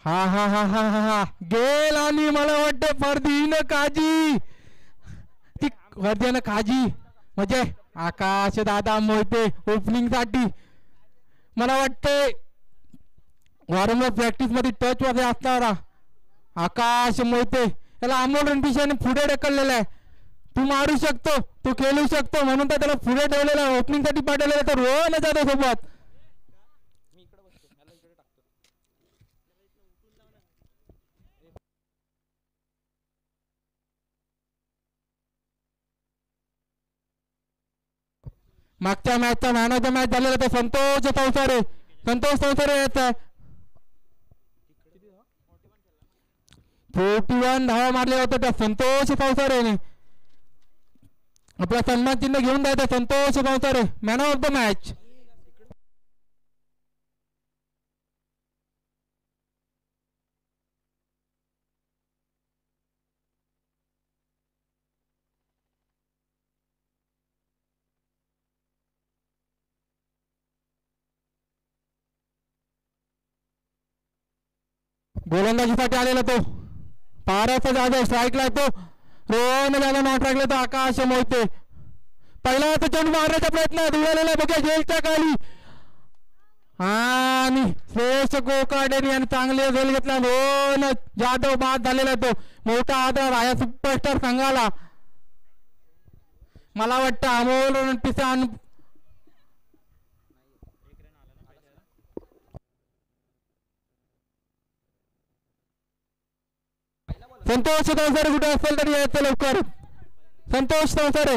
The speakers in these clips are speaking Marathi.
हा हा हा हा हा हा गेल आणि मला वाटतं फरदीन काजी ती फरदीन काजी म्हणजे आकाश दादा मोहिते ओपनिंग साठी मला वाटते वारंवार प्रॅक्टिस मध्ये टच मध्ये असणारा आकाश मोहिते त्याला अमोल रणपिशाने पुढे ढकललेला आहे. तू मारू शकतो तू खेळू शकतो म्हणून तर त्याला पुढे ठेवलेला ओपनिंग साठी पाठवलेला तर रोहन जाधव सोबत मागच्या मॅचचा मॅन ऑफ द मॅच झालेला तर संतोष चौसारे याचा 41 धावा मारले होते त्या संतोष चौसारेने आपला सन्मान चिन्ह घेऊन जायचं. Santosh Chausare man of the match. गोलंदाजीसाठी आलेला तो पारस जाधव स्ट्राईकला तो रोहन जाधव नॉट राखला तो आकाश मोहिते पहिला चेंडू मारण्याचा प्रयत्न उडालेला बघा जेलच्या खाली आणि श्रेयस कोकाटे यांनी चांगले झेल घेतला. रोहन जाधव बाद झालेला तो मोठा आदर आहे सुपरस्टार संघाला. मला वाटतं अमोल पिसान संतोष चौसारे कुठे असेल तरी यायचं लवकर. संतोष चौसारे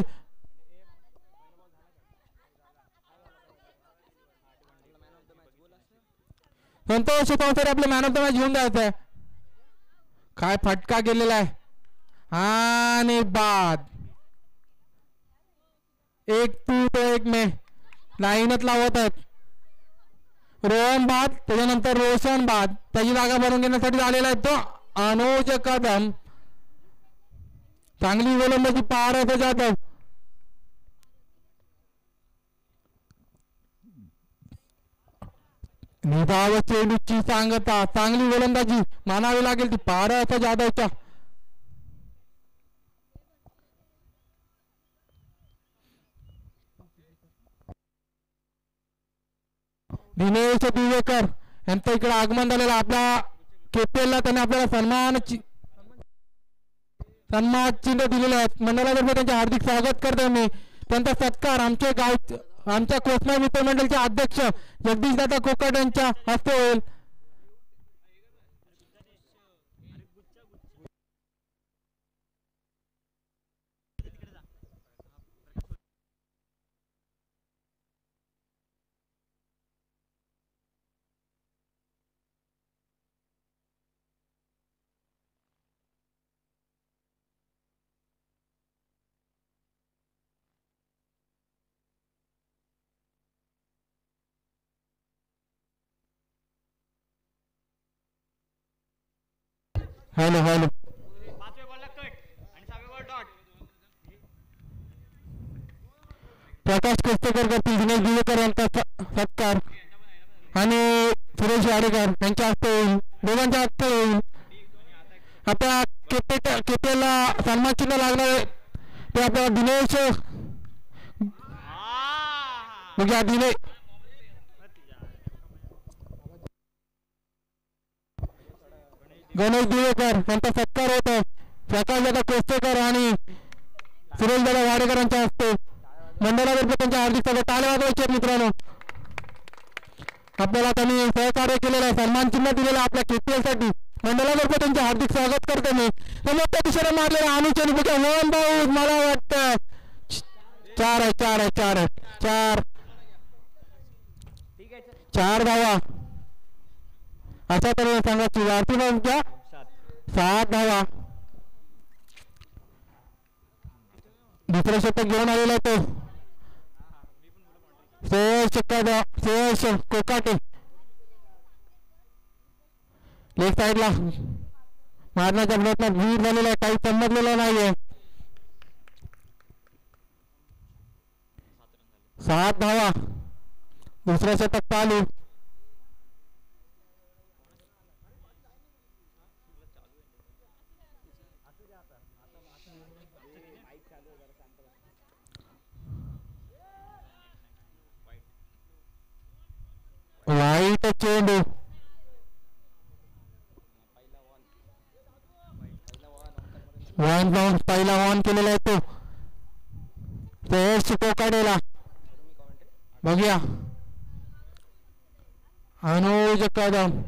आपलं मॅन ऑफ द मॅच घेऊन जायचं आहे. काय फटका गेलेला आहे आणि बाद एक तू तो एक मे लाईनच लावत आहेत. रोहन बाद त्याच्यानंतर रोशन बाद त्याची जागा भरून घेण्यासाठी आलेला आहे तो अनुज कदम. चांगली गोलंदाजी पारस जाधव निभाव चेंडूची सांगता चांगली गोलंदाजी मानावी लागेल ती पारस जाधवच्या. दिनेश दिवेकर यांचं इकडे आगमन झालेलं आपल्या केपीएलला त्यांनी आपल्याला सन्मान चिन्ह दिलेले आहेत. मंडळातर्फे त्यांचे हार्दिक स्वागत करतो मी. त्यांचा सत्कार आमच्या कोस्मा मित्रमंडळचे अध्यक्ष जगदीश दादा कोकट यांच्या हस्ते होईल. हॅलो हॅलो प्रकाश कुस्तेकर करतील दिनेश दिवेकर यांचा सत्कार आणि सुरेश वाडेकर यांच्या हस्ते होईल. दोघांच्या हस्ते होईल. आता केपीएलला सन्मान चिन्ह लागणार ते आपल्याला दिनेश गणेश दिवेकर यांचा सत्कार होत आहे. प्रकाश दादा कोस्तेकर आणि सुरेश दादा वाडेकर यांच्या हस्ते मंडळातर्फे त्यांच्या हार्दिक स्वागत. टाळ्या वाजवायचे मित्रांनो. आपल्याला त्यांनी सहकार्य केलेलं आहे सन्मान चिन्ह दिलेलं आपल्या केपीएल साठी मंडळातर्फे त्यांचे हार्दिक स्वागत करतो मी. समोर त्या दिशेने मारलेला अनुचन बघा मोहन भाऊ मला वाटतं 4 धावा अशा तऱ्हेने संघाची वाढती संख्या 7 धावा. दुसरं शतक घेऊन आलेला तो श्रेयस कोकाटे लेग साईडला मारण्याच्या प्रयत्नात वीर झालेला आहे. काही समजलेलं नाहीये. 7 धावा. दुसरं शतक चालू. वाईट चेंडू वन बाउंड पहिला ऑन केलेला आहे तो कोकाडेला बघूया अनुज कदम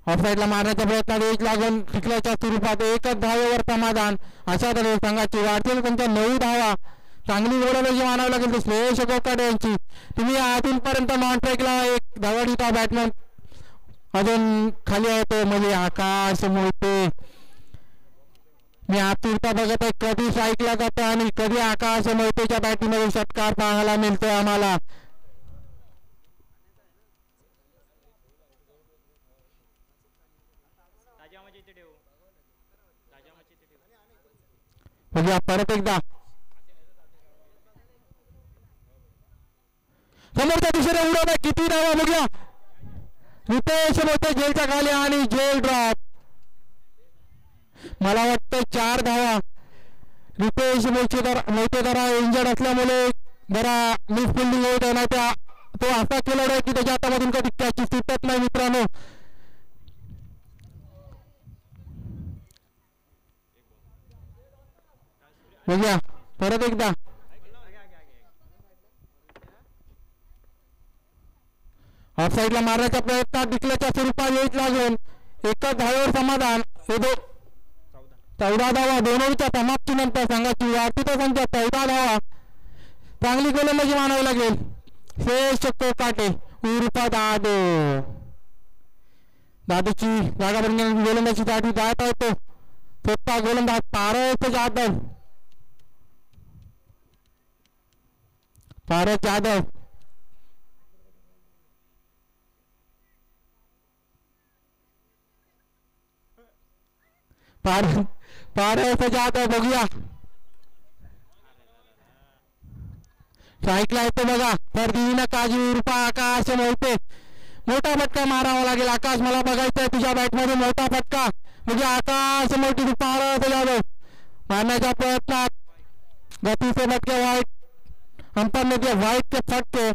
ऑफसाईडला मारण्याच्या प्रयत्नात एक लागून टिकल्याच्या स्वरूपात एकच धावेवर समाधान अशा तऱ्हे संघाची वाढतील त्यांच्या 9 धावा चांगली गोलंदाजी मानावी लागेल तर श्रेयस कोकाडे यांची तुम्ही अजूनपर्यंत नॉन ट्रॅकला एक धवडीचा बॅट्समन अजून खाली आहे तो म्हणजे आकाश मोहिते मी आतुरता बघत आहे कधी स्ट्राईकला जातो आणि कधी आकाश मोहितेच्या बॅटिंगमध्ये षटकार पाहायला मिळतोय आम्हाला बघूया परत एकदा समोरच्या दिशेने उडवत आहे किती धावा बघूया रितेश मोहिते जेलच्या खाली आणि जेल ड्रॉप मला वाटतं 4 धावा रितेश मोहिते जरा इंजर्ड असल्यामुळे जरा मिसफिल्डिंग होत आहे नाही तो असा खेळाडू आहे की त्याच्या हातामधून कधी कॅच सुटत नाही मित्रांनो बघूया परत एकदा ऑफसाईडला मारण्याच्या प्रयत्नात टिकल्याच्या स्वरूपात येत लागून एकच धावेवर समाधान हे 14 धावा 2 ओव्हरच्या समाप्तीनंतर संघाची वाढती संख्या 14 धावा चांगली गोलंदाजी मानावी लागेल श्रेयस कोकाटे उर्फ दादूची जागा बदलून गोलंदाजी साठी जात आहे तो स्वतः गोलंदाज पारस जाधव पारस जाधव बघूया स्ट्राईकला येतो बघा तर दिवीना काजी उर्फ आकाश मोहिते मोठा फटका मारावा लागेल आकाश मला बघायचंय तुझ्या बॅटमध्ये मोठा फटका म्हणजे आकाश मोहिते पारस जाधव मारण्याच्या प्रयत्नात गतीचे फटके वाईट अंपायरने जे वाईट के फटके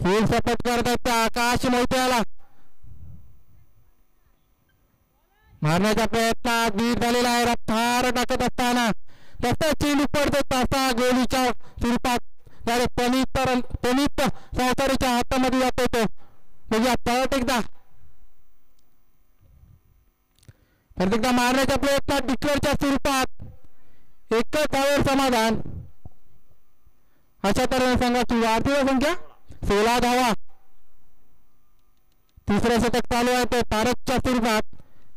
फुल सपोर्ट करत आहेत आकाश मोहितेला मारण्याच्या प्रयत्नात बीट झालेला आहे रफ्तार टाकत असताना तसा चेंडू पडतो तसा गोलीच्या स्वरूपात पनित सहकारीच्या हातामध्ये जातो तो बघूया परत एकदा मारण्याच्या प्रयत्नात डिक्लेअरच्या स्वरूपात एकच धावेवर समाधान अशा तऱ्हेने संघाची वाढती संख्या 16 धावा तिसरं शतक चालू आहे तो पारसच्या स्वरूपात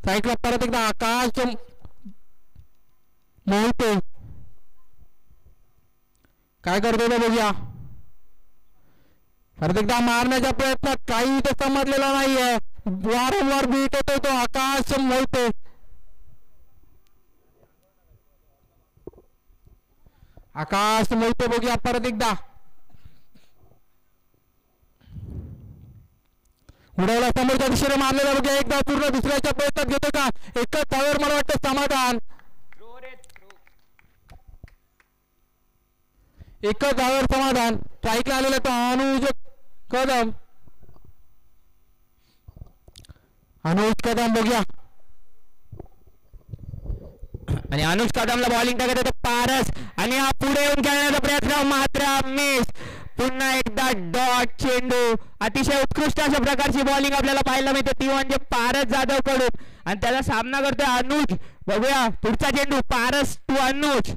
साईडला परत एकदा आकाश मोहिते काय करतो तो बघूया परत एकदा मारण्याच्या प्रयत्नात काही ते समजलेला नाहीये वारंवार बीट येतो तो आकाश मोहिते बघूया परत एकदा उडवला समोरच्या दिशेने मारलेला बघूया एकदा पूर्ण दुसऱ्याच्या प्रयत्नात घेतो का एकच धावेवर मला वाटतं समाधान एकच धावेवर समाधान स्ट्राईकला आलेला तो अनुज कदम बघूया आणि अनुज कदमला बॉलिंग टाकत होते पारस आणि हा पुढे येऊन खेळण्याचा प्रयत्न मात्र मिस पुन्हा एकदा डॉट चेंडू अतिशय उत्कृष्ट अशा प्रकारची बॉलिंग आपल्याला पाहायला मिळते ती म्हणजे पारस जाधव कडून आणि त्याला सामना करतोय अनुज बघूया पुढचा चेंडू पारस टू अनुज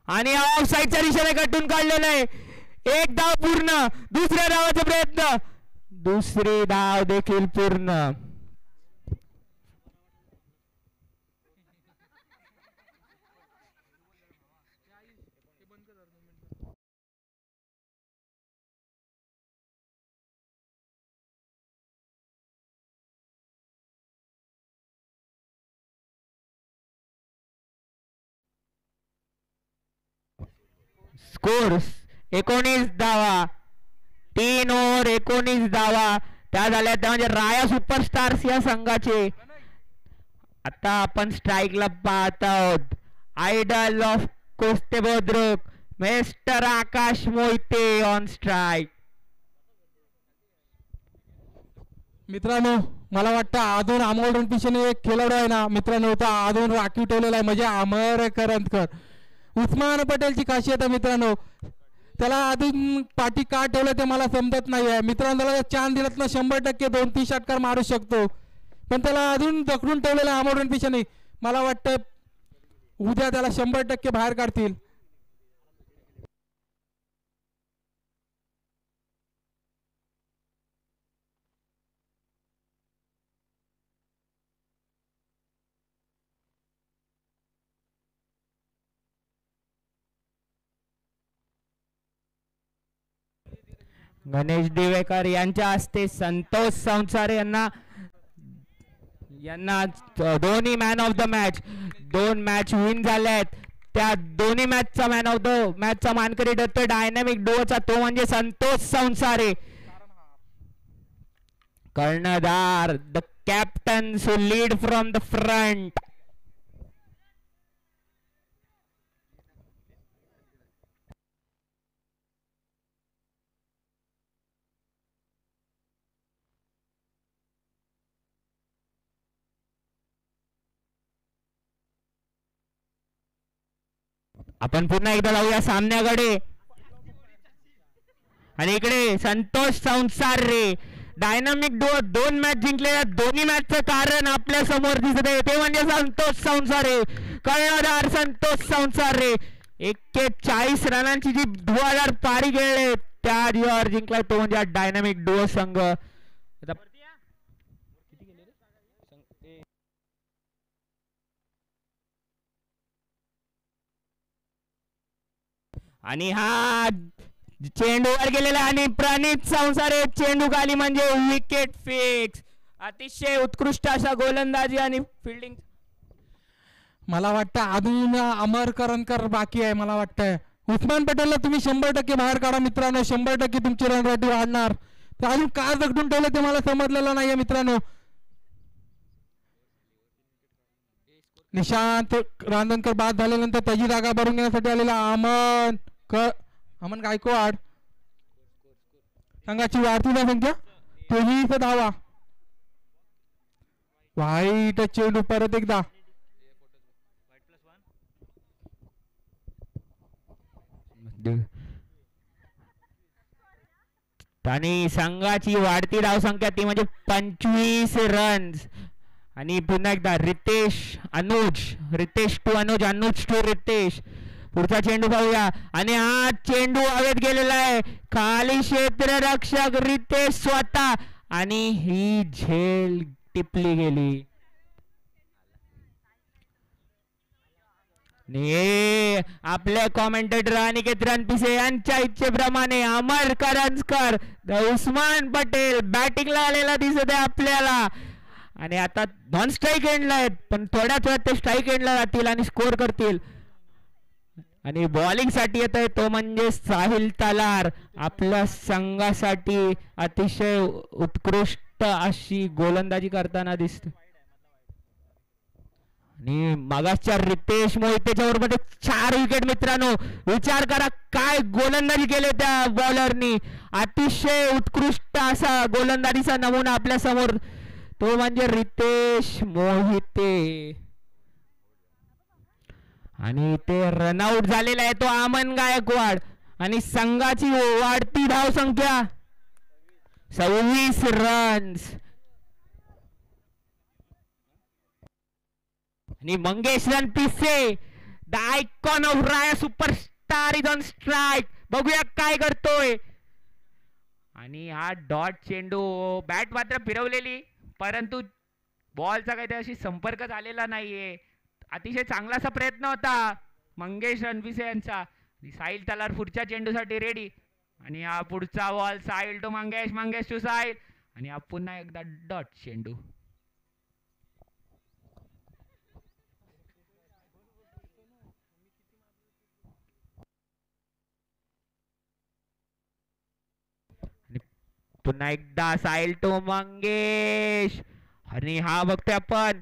आणि ऑफ साईडच्या दिशेने कटून काढलेला आहे एक धाव पूर्ण दुसऱ्या धावाचा प्रयत्न दुसरी धाव देखील पूर्ण स्कोर 19 धावा 3 ओव्हर 19 धावा त्या झाल्या त्या म्हणजे राया सुपरस्टार्स या संघाचे आता आपण स्ट्राईकला पाहत आहोत आयडल ऑफ कुस्ती Budruk mister Akash Mohite on strike. मित्रांनो मला वाटतं अजून अमोल रणपिसेने एक खेळाडू आहे ना मित्रांनो, तो अजून राखीव ठेवलेला आहे, म्हणजे अमर करंजकर. उस्मान पटेलची खासियत आहे मित्रांनो, त्याला अजून पाठी का ठेवलं ते मला समजत नाही आहे मित्रांनो. त्याला चान्स दिलात ना 100% 2-3 षटकार मारू शकतो, पण त्याला अजून पकडून ठेवलेलं आहे अमोल रणपिसेने. मला वाटतं उद्या त्याला 100% बाहेर काढतील. गणेश दिवेकर यांच्या हस्ते संतोष संसारे यांना दोन्ही man of the match, 2 match win झाले आहेत. त्या दोन्ही मॅचचा मॅन ऑफ द मॅचचा मानकरी ठरतो डायनामिक डुओचा, तो म्हणजे संतोष संसारे. कर्णधार the captain who lead from the front. आपण पुन्हा एकदा लावूया सामन्याकडे. आणि इकडे संतोष संसारे डायनामिक डुओ 2 मॅच जिंकलेल्या, दोन्ही मॅचचं कारण आपल्या समोर दिसत आहे, ते म्हणजे संतोष संसारे. कर्णधार संतोष संसारे 41 रनांची जी धुवाधार पारी खेळले त्या जीवावर जिंकलाय, तो म्हणजे डायनामिक डुओ संघ. आणि हा चेंडूवर गेलेला आणि प्रणित संसारे चेंडू खाली म्हणजे विकेट फिक्स. अतिशय उत्कृष्ट अशा गोलंदाजी आणि फिल्डिंग. मला वाटतं अजून अमर करंजकर बाकी आहे. मला वाटतंय उस्मान पटेलला तुम्ही 100% बाहेर काढा मित्रांनो, 100% तुमची रन रेट वाढणार. तर अजून का जगडून ठेवलं ते मला समजलेलं नाहीये मित्रांनो. निशांत रांजणकर बाद झाल्यानंतर त्याची जागा भरून घेण्यासाठी आलेला अमन गायकवाड. संघाची वाढती संख्या 23 धावा. वाईट चेंडू परत एकदा. आणि संघाची वाढती धावसंख्या ती म्हणजे 25 रन्स. आणि पुन्हा एकदा रितेश टू अनुज टू रितेश. पुढचा चेंडू पाहूया आणि हा चेंडू हवेत गेलेला आहे, खाली क्षेत्ररक्षक रितेश स्वतः आणि ही झेल टिपली गेली. आपले कॉमेंटेटर अनिकेत रणपिसे यांच्या इच्छेप्रमाणे अमर करंजकर उस्मान पटेल बॅटिंगला आलेला दिसत आहे आपल्याला. आणि आता नॉन स्ट्राईक एंडला आहेत, पण थोड्याच वेळात ते स्ट्राईक एंडला जातील आणि स्कोर करतील. आणि बॉलिंग साठी येत आहे तो म्हणजे साहिल तलार. आपल्या संघासाठी अतिशय उत्कृष्ट अशी गोलंदाजी करताना दिसतो. आणि मागासच्या रितेश मोहितेच्या बरोबर 4 विकेट मित्रांनो. विचार करा काय गोलंदाजी केले त्या बॉलरनी. अतिशय उत्कृष्ट असा गोलंदाजीचा नमुना आपल्या समोर, तो म्हणजे रितेश मोहिते. आणि ते रनआउट झालेला आहे तो अमन गायकवाड. आणि संघाची वाढती धाव संख्या 26 रन्स. आणि Mangesh Ranpise the icon of Raya superstar is on strike. बघूया काय करतोय. आणि हा डॉट चेंडू बॅट मात्र फिरवलेली, परंतु बॉलचा काही त्याशी संपर्क झालेला नाहीये. अतिशय चांगला असा प्रयत्न होता मंगेश रणपिसे यांचा. साहिल तलार पुढच्या चेंडूसाठी रेडी. आणि हा पुढचा ball Sahil to Mangesh to Sahil. आणि हा पुन्हा एकदा डॉट चेंडू. पुन्हा एकदा साहिल टू मंगेश. आणि हा बघतोय आपण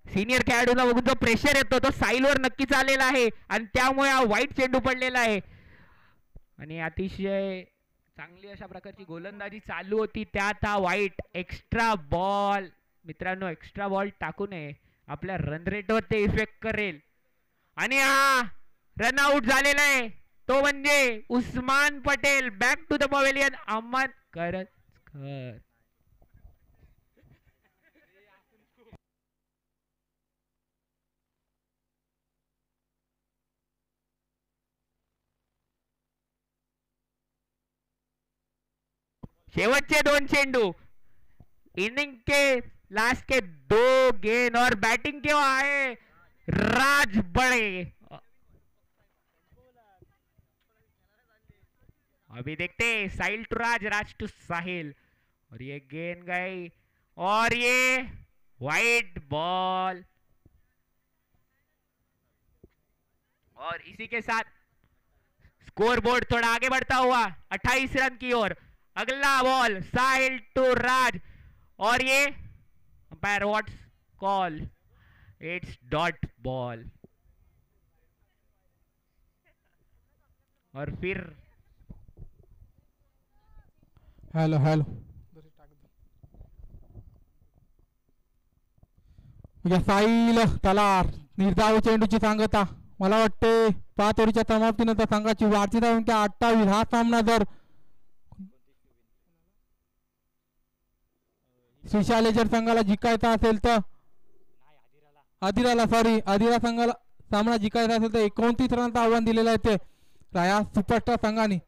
सिनियर खेळाडूला बघून जो प्रेशर येतो तो साईलवर नक्कीच आलेला आहे आणि त्यामुळे हा वाईट चेंडू पडलेला आहे. आणि अतिशय चांगली अशा प्रकारची गोलंदाजी चालू होती, त्यात हा वाईट एक्स्ट्रा बॉल. मित्रांनो, एक्स्ट्रा बॉल टाकू नये, आपल्या रन रेटवर ते इफेक्ट करेल. आणि हा रनआउट झालेला आहे, तो म्हणजे Usman Patel. Back to the pavilion Ahmed Karajkar. शेवटचे 2 चेंडू, इनिंग के लास्ट के 2 गेंद और बैटिंग केव्हा आहे राज बड़े. अभी देखते साहिल टू राज, राज टू साहिल, और ये गेंद गई और ये वाइट बॉल. और इसी के साथ स्कोर बोर्ड थोड़ा आगे बढ़ता हुआ 28 रन की ओर. अगला बॉल साहिल टू राज, और ये umpire what's call, it's dot ball. और फिर हॅलो हॅलो साईल त्याला निर्धाव चेंडूची सांगता. मला वाटते 5 ओव्हरच्या समाप्तीनंतर संघाची वाढती संख्या 28. हा सामना जर श्रीशालेजर संघाला जिंकायचा असेल तर आदिरा संघाला सामना जिंकायचा असेल तर 29 रनचं आव्हान दिलेलं आहे ते राया सुपरस्टार संघाने.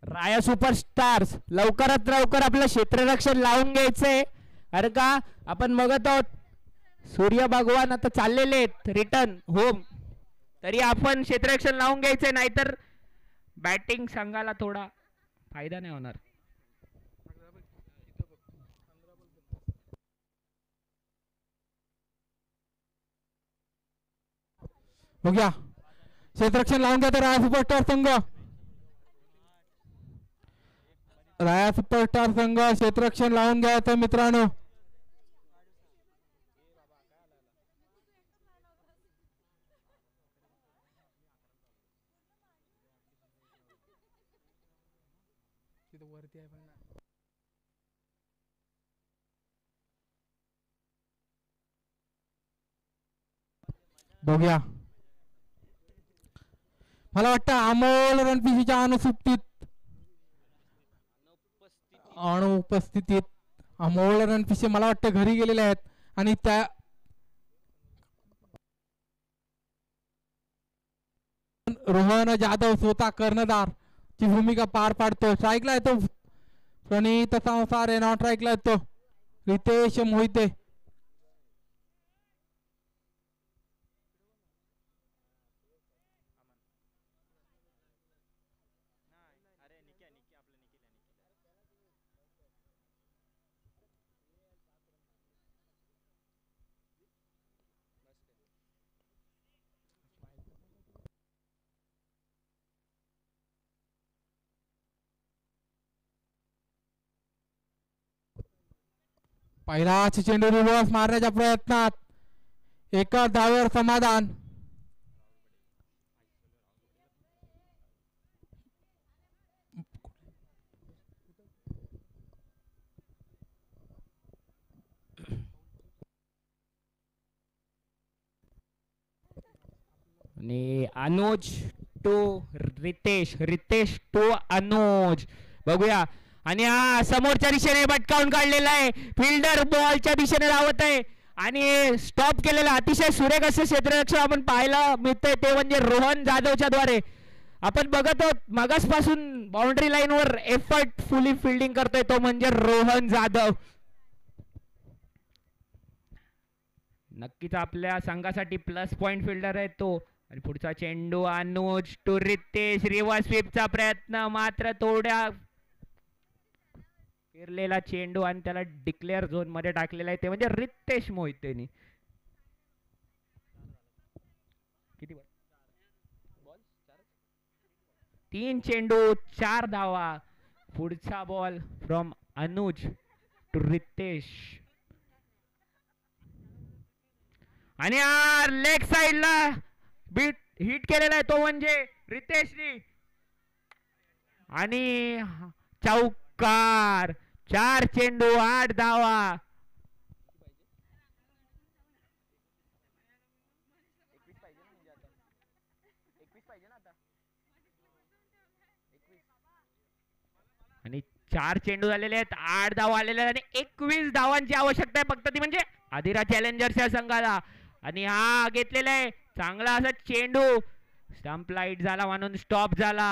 राया सुपरस्टार्स लवकरात लवकर आपलं क्षेत्ररक्षण लावून घ्यायचंय, अरे का आपण बघत आहोत सूर्य भगवान आता चाललेले आहेत रिटर्न होम, तरी आपण क्षेत्ररक्षण लावून घ्यायचंय, नाहीतर बॅटिंग संघाला थोडा फायदा नाही होणार. बघूया क्षेत्ररक्षण लावून घ्या तर राया सुपरस्टार संघ, राया सुपरस्टार संघ क्षेत्ररक्षण लावून घ्यायचं मित्रांनो. बघूया मला वाटतं अमोल रणपिशीच्या अनुपस्थितीत अमोल रणपिसे मला वाटतं घरी गेलेले आहेत आणि त्या रोहन जाधव स्वतः कर्णधार ची भूमिका पार पाडतो. स्ट्राईकला येतो प्रणीत संसार, नॉट स्ट्राईकला येतो रितेश मोहिते. पहिलाच चेंडू रिव्हर्स मारण्याच्या प्रयत्नात एका धावेवर समाधान. आणि अनुज टू रितेश, रितेश टू अनुज. बघूया आणि हा समोरच्या दिशेने भटकावून काढलेला आहे, फिल्डर बॉलच्या दिशेने धावत आहे आणि स्टॉप केलेला. अतिशय सुरेख असं क्षेत्ररक्षण आपण पाहायला मिळतंय, ते म्हणजे रोहन जाधवच्या द्वारे. आपण बघत आहोत मागासपासून बाउंड्री लाईनवर एफर्टफुली फिल्डिंग करतोय तो म्हणजे रोहन जाधव. नक्कीच आपल्या संघासाठी प्लस पॉइंट फिल्डर आहे तो. आणि पुढचा चेंडू अनुज टू रितेश. रिव्हर्स स्वीपचा प्रयत्न मात्र थोड्या फिरलेला चेंडू आणि त्याला डिक्लेअर झोन मध्ये टाकलेला आहे ते म्हणजे रितेश मोहितेनी. किती 3 चेंडू 4 धावा. पुढचा ball from Anuj to Ritesh आणि लेग साइडला बीट हिट केलेला आहे तो म्हणजे रितेशनी. आणि चौकार. 4 चेंडू 8 धावा. आणि 4 चेंडू झालेले आहेत. 8 धावा आलेले आहेत आणि 21 धावांची आवश्यकता आहे फक्त ती म्हणजे आदिरा चॅलेंजर्स या संघाला. आणि हा घेतलेला आहे चांगला असा चेंडू. स्टंप लाईट झाला म्हणून स्टॉप झाला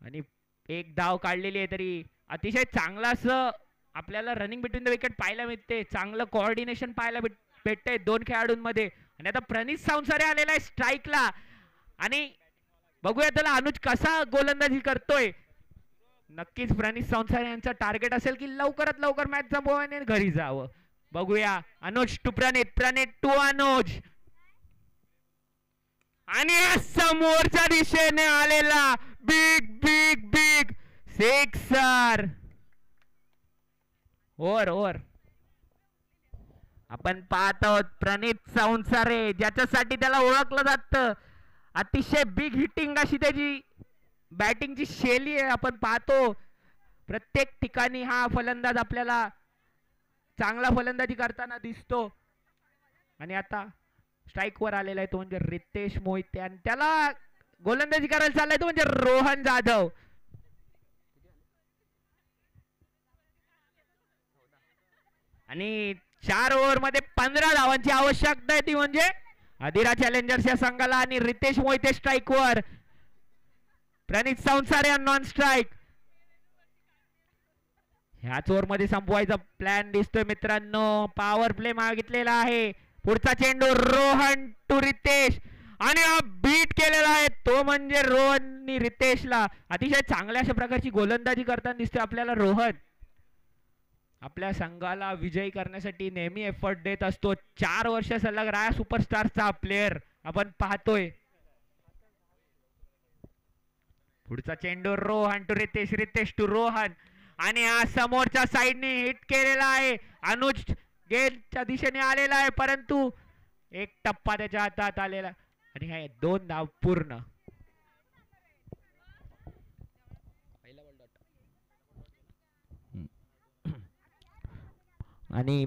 आणि 1 धाव काढलेली आहे. तरी अतिशय चांगला असं आपल्याला रनिंग बिटवीन द विकेट पाहायला मिळते. चांगलं कोऑर्डिनेशन पाहायला भेटतंय 2 खेळाडूंमध्ये. आणि आता प्रणित सावंतसारे आलेला आहे स्ट्राईकला आणि बघूया त्याला अनुज कसा गोलंदाजी करतोय. नक्कीच प्रणित सावंतसारे यांचा टार्गेट असेल की लवकरात लवकर मॅच संपवावी आणि घरी जावं. बघूया अनुज टू प्रणित. प्रणित टू अनुज आणि समोरच्या दिशेने आलेला big big big sixer. Over आपण पाहत आहोत प्रणित सावंतसारे ज्याच्यासाठी त्याला ओळखलं जातं. अतिशय बिग हिटिंग अशी त्याची बॅटिंगची शैली आहे. आपण पाहतो प्रत्येक ठिकाणी हा फलंदाज आपल्याला चांगला फलंदाजी करताना दिसतो. आणि आता स्ट्राईक वर आलेला आहे तो म्हणजे रितेश मोहिते आणि त्याला गोलंदाजी करायला चाललाय तो म्हणजे रोहन जाधव. आणि 4 ओव्हर मध्ये 15 धावांची आवश्यकता आहे ती म्हणजे आदिरा चॅलेंजर्स या संघाला. आणि रितेश मोहिते स्ट्राईक वर. प्रणित सावंतसारे नॉन स्ट्राईक. ह्याच ओव्हर मध्ये संपवायचा प्लॅन दिसतोय मित्रांनो. पॉवर प्ले मागितलेला आहे. पुढचा चेंडू रोहन टू रितेश आणि हा बीट केलेला आहे तो म्हणजे रोहननी रितेशला. अतिशय चांगल्या अशा प्रकारची गोलंदाजी करताना दिसतोय आपल्याला रोहन. आपल्या संघाला विजयी करण्यासाठी नेहमी एफर्ट देत असतो. 4 वर्ष सलग राया सुपरस्टारचा प्लेयर आपण पाहतोय. पुढचा चेंडू रोहन टू रितेश. रितेश टू रोहन आणि हा समोरच्या साइडने हिट केलेला आहे. अनुज गेलच्या दिशेने आलेला आहे परंतु एक टप्पा त्याच्या हातात आलेला आणि हे 2 धाव पूर्ण. आणि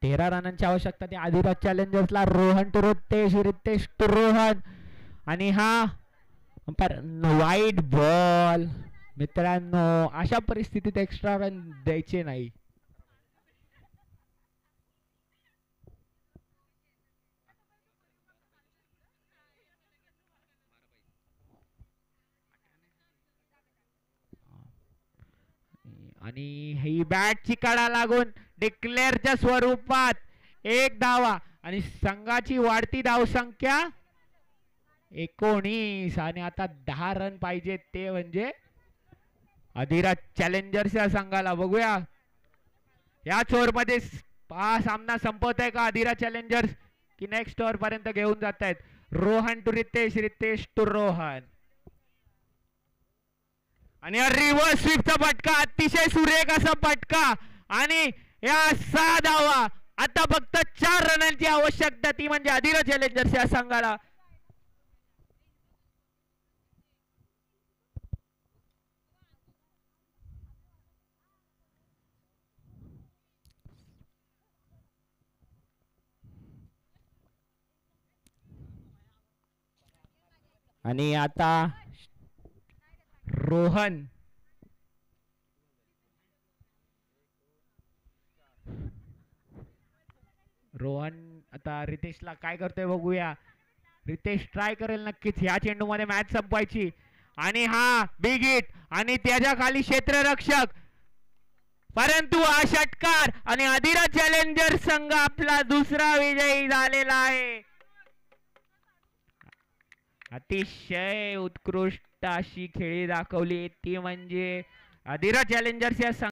13 रनांची आवश्यकता ती आदिराज चॅलेंजर्सला. रोहन टू रितेश. रितेश टू रोहन आणि हा वाईट बॉल. मित्रांनो अशा परिस्थितीत एक्स्ट्रा रन द्यायचे नाही. आणि ही बॅटची कडा लागून डिक्लेअरच्या स्वरूपात 1 धावा आणि संघाची वाढती धावसंख्या 19. आणि आता 10 रन पाहिजे ते म्हणजे आदिरा चॅलेंजर्स या संघाला. बघूया याच ओव्हर मध्ये हा सामना संपवत आहे का आदिरा चॅलेंजर्स की नेक्स्ट ओव्हर पर्यंत घेऊन जात आहेत. रोहन टू रितेश. रितेश टू रोहन आणि रिव्हर्स स्वीपचा फटका. अतिशय सुरेख असा फटका आणि या 6 धावा. आता फक्त 4 रनांची आवश्यकता ती म्हणजे आदिरा चॅलेंजर्स या संघाला. आणि आता रोहन आता रितेशला काय करतोय बघूया. रितेश ट्राय करेल नक्कीच ह्या चेंडू मध्ये मॅच संपवायची. आणि हा बिग हिट आणि त्याच्या खाली क्षेत्ररक्षक परंतु हा षटकार आणि अधीरा चॅलेंजर संघ आपला दुसरा विजयी झालेला आहे. अतिशय उत्कृष्ट अशी खेळी दाखवली ती म्हणजे अधीरा चॅलेंजर्स या